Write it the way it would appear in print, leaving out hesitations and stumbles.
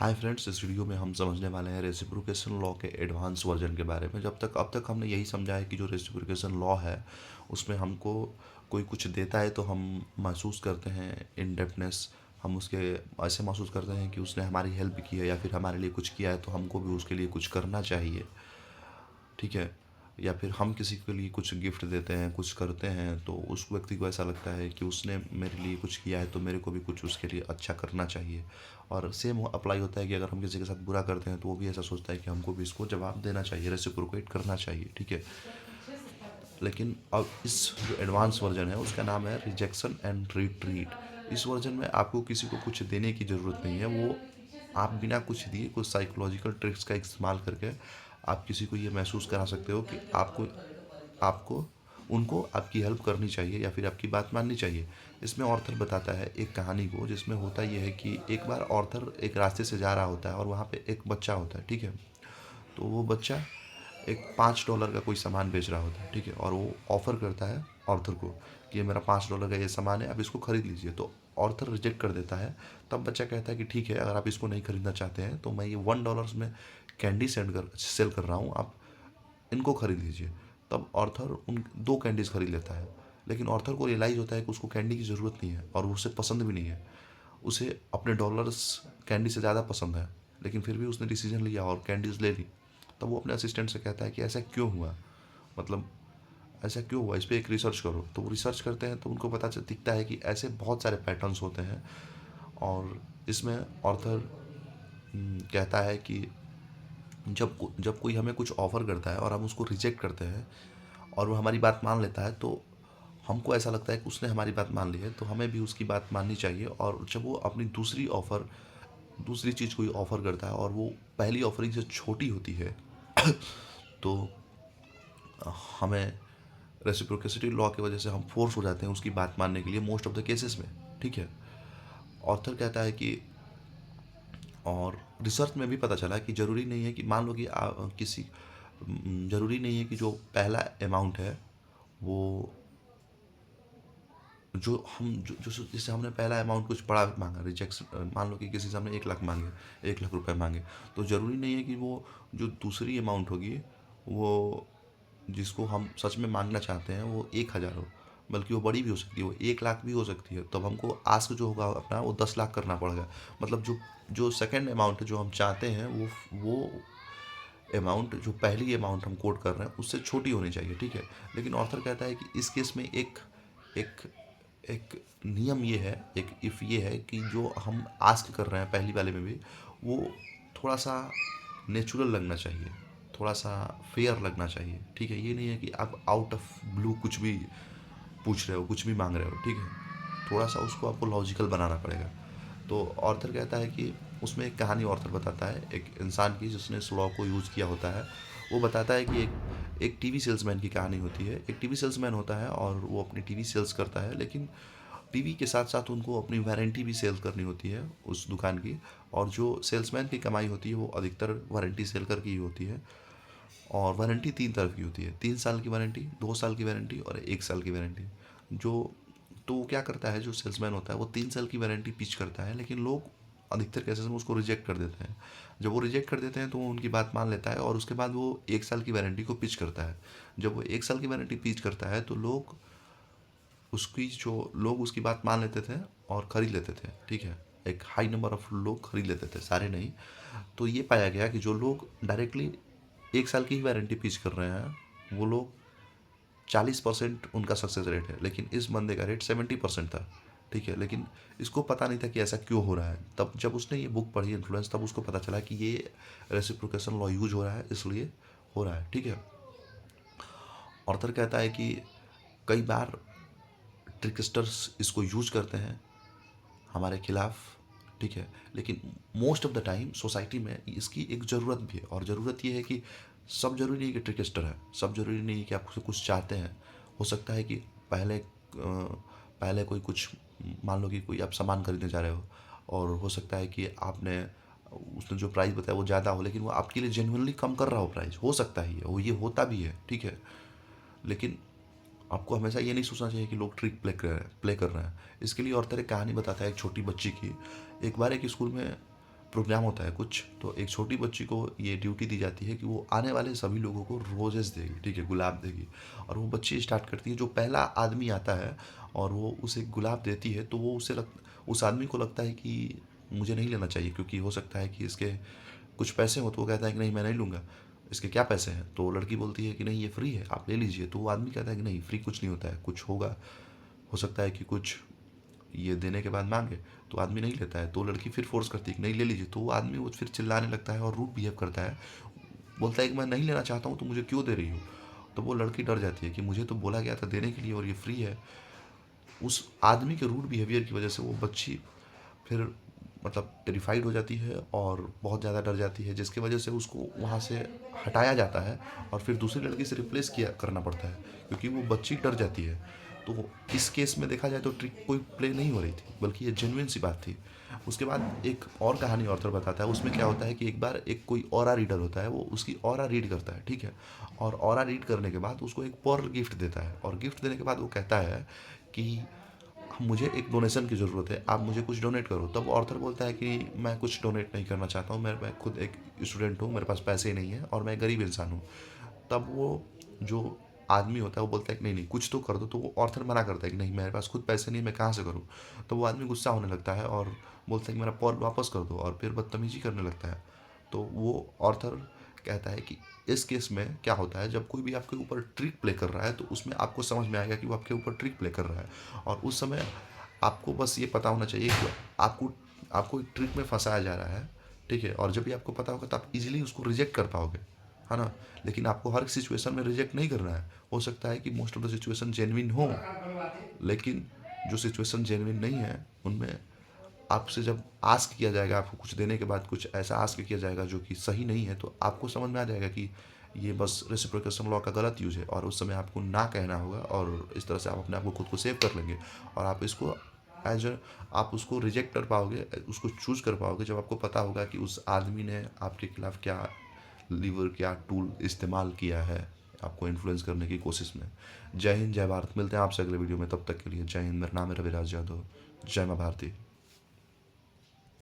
Hi friends, इस video में हम समझने वाले हैं रेसिप्रोकेशन लॉ के एडवांस वर्जन के बारे में। अब तक हमने यही समझा है कि जो रेसिप्रोकेशन लॉ है उसमें हमको कोई कुछ देता है तो हम महसूस करते हैं इंडेप्टनेस। हम उसके ऐसे महसूस करते हैं कि उसने हमारी हेल्प की है या फिर हमारे लिए कुछ किया है तो हमको भी उसके लिए कुछ करना चाहिए। ठीक है। या फिर हम किसी के लिए कुछ गिफ्ट देते हैं, कुछ करते हैं, तो उस व्यक्ति को ऐसा लगता है कि उसने मेरे लिए कुछ किया है तो मेरे को भी कुछ उसके लिए अच्छा करना चाहिए। और सेम अप्लाई होता है कि अगर हम किसी के साथ बुरा करते हैं तो वो भी ऐसा सोचता है कि हमको भी इसको जवाब देना चाहिए, रेसिप्रोकेट करना चाहिए। ठीक है। लेकिन अब इस जो एडवांस वर्जन है उसका नाम है रिजेक्शन एंड रिट्रीट। इस वर्जन में आपको किसी को कुछ देने की ज़रूरत नहीं है। वो आप बिना कुछ दिए कुछ साइकोलॉजिकल ट्रिक्स का इस्तेमाल करके आप किसी को ये महसूस करा सकते हो कि आपको आपको उनको आपकी हेल्प करनी चाहिए या फिर आपकी बात माननी चाहिए। इसमें ऑर्थर बताता है एक कहानी को, जिसमें होता यह है कि एक बार ऑर्थर एक रास्ते से जा रहा होता है और वहाँ पे एक बच्चा होता है। ठीक है। तो वो बच्चा एक $5 का कोई सामान बेच रहा होता है। ठीक है। और वो ऑफ़र करता है ऑर्थर को कि ये मेरा $5 का ये सामान है, आप इसको ख़रीद लीजिए। तो ऑर्थर रिजेक्ट कर देता है। तब बच्चा कहता है कि ठीक है, अगर आप इसको नहीं खरीदना चाहते हैं तो मैं ये $1 में कैंडी सेल कर रहा हूँ, आप इनको खरीद लीजिए। तब ऑर्थर उन 2 कैंडीज़ खरीद लेता है। लेकिन ऑर्थर को रियलाइज़ होता है कि उसको कैंडी की ज़रूरत नहीं है और उसे पसंद भी नहीं है। उसे अपने डॉलर्स कैंडी से ज़्यादा पसंद है। लेकिन फिर भी उसने डिसीजन लिया और कैंडीज़ ले ली। तब वो अपने असिस्टेंट से कहता है कि ऐसा क्यों हुआ, मतलब ऐसा क्यों हुआ, इस पर एक रिसर्च करो। तो वो रिसर्च करते हैं तो उनको दिखता है कि ऐसे बहुत सारे पैटर्न्स होते हैं। और इसमें ऑर्थर कहता है कि जब कोई हमें कुछ ऑफ़र करता है और हम उसको रिजेक्ट करते हैं और वो हमारी बात मान लेता है तो हमको ऐसा लगता है कि उसने हमारी बात मान ली है तो हमें भी उसकी बात माननी चाहिए। और जब वो अपनी दूसरी चीज़ कोई ऑफ़र करता है और वो पहली ऑफरिंग से छोटी होती है तो हमें रेसिप्रोकेसिटी लॉ की वजह से हम फोर्स हो जाते हैं उसकी बात मानने के लिए मोस्ट ऑफ द केसेस में। ठीक है। ऑथर कहता है कि और रिसर्च में भी पता चला कि ज़रूरी नहीं है कि मान लो कि ज़रूरी नहीं है कि जो पहला अमाउंट है वो जो हम जो जैसे हमने पहला अमाउंट कुछ बड़ा मांगा, रिजेक्शन, मान लो कि किसी से हमने 1 लाख मांगे, 1 लाख रुपए मांगे, तो ज़रूरी नहीं है कि वो जो दूसरी अमाउंट होगी वो जिसको हम सच में मांगना चाहते हैं वो 1,000 हो, बल्कि वो बड़ी भी हो सकती है, वो 1 लाख भी हो सकती है। तब हमको आस्क जो होगा अपना वो 10 लाख करना पड़ेगा। मतलब जो जो सेकेंड अमाउंट जो हम चाहते हैं वो अमाउंट जो पहली अमाउंट हम कोट कर रहे हैं उससे छोटी होनी चाहिए। ठीक है। लेकिन ऑथर कहता है कि इस केस में एक एक एक नियम ये है, एक इफ़ ये है कि जो हम आस्क कर रहे हैं पहली वाले में भी वो थोड़ा सा नेचुरल लगना चाहिए, थोड़ा सा फेयर लगना चाहिए। ठीक है। ये नहीं है कि आप आउट ऑफ ब्लू कुछ भी पूछ रहे हो, कुछ भी मांग रहे हो। ठीक है। थोड़ा सा उसको आपको लॉजिकल बनाना पड़ेगा। तो ऑर्थर कहता है कि उसमें एक कहानी ऑर्थर बताता है एक इंसान की जिसने इस लॉ को यूज़ किया होता है। वो बताता है कि एक टीवी सेल्समैन की कहानी होती है। एक टीवी सेल्समैन होता है और वो अपनी टीवी सेल्स करता है, लेकिन टीवी के साथ साथ उनको अपनी वारंटी भी सेल करनी होती है उस दुकान की। और जो सेल्समैन की कमाई होती है वो अधिकतर वारंटी सेल करके ही होती है। और वारंटी 3 तरफ की होती है, 3 साल की वारंटी, 2 साल की वारंटी और 1 साल की वारंटी। जो तो वो क्या करता है, जो सेल्समैन होता है वो 3 साल की वारंटी पिच करता है, लेकिन लोग अधिकतर केसेस में उसको रिजेक्ट कर देते हैं। जब वो रिजेक्ट कर देते हैं तो वो उनकी बात मान लेता है और उसके बाद वो 1 साल की वारंटी को पिच करता है। जब वो 1 साल की वारंटी पिच करता है तो लोग उसकी बात मान लेते थे और ख़रीद लेते थे। ठीक है। एक हाई नंबर ऑफ लोग खरीद लेते थे, सारे नहीं। तो ये पाया गया कि जो लोग डायरेक्टली 1 साल की ही वारंटी पिच कर रहे हैं वो लोग 40% उनका सक्सेस रेट है, लेकिन इस बंदे का रेट 70% था। ठीक है। लेकिन इसको पता नहीं था कि ऐसा क्यों हो रहा है। तब जब उसने ये बुक पढ़ी इन्फ्लुएंस, तब उसको पता चला कि ये रेसिप्रोकेशन लॉ यूज हो रहा है, इसलिए हो रहा है। ठीक है। ऑर्थर कहता है कि कई बार ट्रिकस्टर्स इसको यूज करते हैं हमारे खिलाफ। ठीक है। लेकिन most of the time society में इसकी एक ज़रूरत भी है। और ज़रूरत ये है कि सब जरूरी नहीं है कि ट्रिकस्टर है, सब जरूरी नहीं है कि आप उससे कुछ चाहते हैं। हो सकता है कि पहले कोई कुछ, मान लो कि कोई आप सामान खरीदने जा रहे हो और हो सकता है कि आपने उसने जो प्राइस बताया वो ज़्यादा हो, लेकिन वो आपके लिए जेन्युइनली कम कर रहा हो प्राइस, हो सकता ही है, वो ये होता भी है। ठीक है। लेकिन आपको हमेशा ये नहीं सोचना चाहिए कि लोग ट्रिक प्ले कर रहे हैं। इसके लिए और तरह कहानी बताता है एक छोटी बच्ची की। एक बार एक स्कूल में प्रोग्राम होता है कुछ, तो एक छोटी बच्ची को ये ड्यूटी दी जाती है कि वो आने वाले सभी लोगों को रोजेस देगी, ठीक है, गुलाब देगी। और वो बच्ची स्टार्ट करती है, जो पहला आदमी आता है और वो उसे गुलाब देती है, तो वो उस आदमी को लगता है कि मुझे नहीं लेना चाहिए, क्योंकि हो सकता है कि इसके कुछ पैसे हो। तो वो कहता है कि नहीं, मैं नहीं लूँगा, इसके क्या पैसे हैं। तो लड़की बोलती है कि नहीं, ये फ्री है, आप ले लीजिए। तो वो आदमी कहता है कि नहीं, फ्री कुछ नहीं होता है, कुछ होगा, हो सकता है कि कुछ ये देने के बाद मांगे। तो आदमी नहीं लेता है, तो लड़की फिर फोर्स करती है कि नहीं, ले लीजिए। तो वो आदमी वो फिर चिल्लाने लगता है और रूड बिहेव करता है, बोलता है कि मैं नहीं लेना चाहता हूँ, तो मुझे क्यों दे रही हो। तो वो लड़की डर जाती है कि मुझे तो बोला गया था देने के लिए और ये फ्री है। उस आदमी के रूड बिहेवियर की वजह से वो बच्ची फिर मतलब टेरिफाइड हो जाती है और बहुत ज़्यादा डर जाती है, जिसकी वजह से उसको वहाँ से हटाया जाता है और फिर दूसरी लड़की से रिप्लेस किया करना पड़ता है, क्योंकि वो बच्ची डर जाती है। तो इस केस में देखा जाए तो ट्रिक कोई प्ले नहीं हो रही थी, बल्कि ये जेन्युइन सी बात थी। उसके बाद एक और कहानी ऑर्थर बताता है, उसमें क्या होता है कि एक बार एक कोई ऑरा रीडर होता है, वो उसकी ऑरा रीड करता है, ठीक है। और ऑरा रीड करने के बाद उसको एक पर्ल गिफ्ट देता है, और गिफ्ट देने के बाद वो कहता है कि मुझे एक डोनेशन की ज़रूरत है, आप मुझे कुछ डोनेट करो। तब ऑर्थर बोलता है कि मैं कुछ डोनेट नहीं करना चाहता हूँ, मैं खुद एक स्टूडेंट हूँ, मेरे पास पैसे ही नहीं है और मैं गरीब इंसान हूँ। तब वो जो आदमी होता है वो बोलता है कि नहीं नहीं, कुछ तो कर दो। तो वो ऑर्थर मना करता है कि नहीं, मेरे पास खुद पैसे नहीं, मैं कहाँ से करूँ। तो वो आदमी गुस्सा होने लगता है और बोलता है कि मेरा पॉल वापस कर दो, और फिर बदतमीजी करने लगता है। तो वो ऑर्थर कहता है कि इस केस में क्या होता है, जब कोई भी आपके ऊपर ट्रिक प्ले कर रहा है तो उसमें आपको समझ में आएगा कि वो आपके ऊपर ट्रिक प्ले कर रहा है। और उस समय आपको बस ये पता होना चाहिए कि आपको आपको एक ट्रिक में फंसाया जा रहा है, ठीक है। और जब भी आपको पता होगा तो आप इजीली उसको रिजेक्ट कर पाओगे, है ना। लेकिन आपको हर सिचुएशन में रिजेक्ट नहीं करना है। हो सकता है कि most of the situation genuine हो, लेकिन जो सिचुएशन जेन्युइन नहीं है उनमें आपसे जब आस्क किया जाएगा, आपको कुछ देने के बाद कुछ ऐसा आस्क किया जाएगा जो कि सही नहीं है, तो आपको समझ में आ जाएगा कि ये बस रेसिप्रोकेशन लॉ का गलत यूज़ है, और उस समय आपको ना कहना होगा। और इस तरह से आप अपने आप को खुद को सेव कर लेंगे, और आप इसको एज आप उसको रिजेक्ट कर पाओगे, उसको चूज कर पाओगे, जब आपको पता होगा कि उस आदमी ने आपके खिलाफ क्या लीवर, क्या टूल इस्तेमाल किया है आपको इन्फ्लुएंस करने की कोशिश में। जय हिंद, जय भारत। मिलते हैं आपसे अगले वीडियो में, तब तक के लिए जय हिंद। मेरा नाम है रविराज यादव। जय माँ भारती।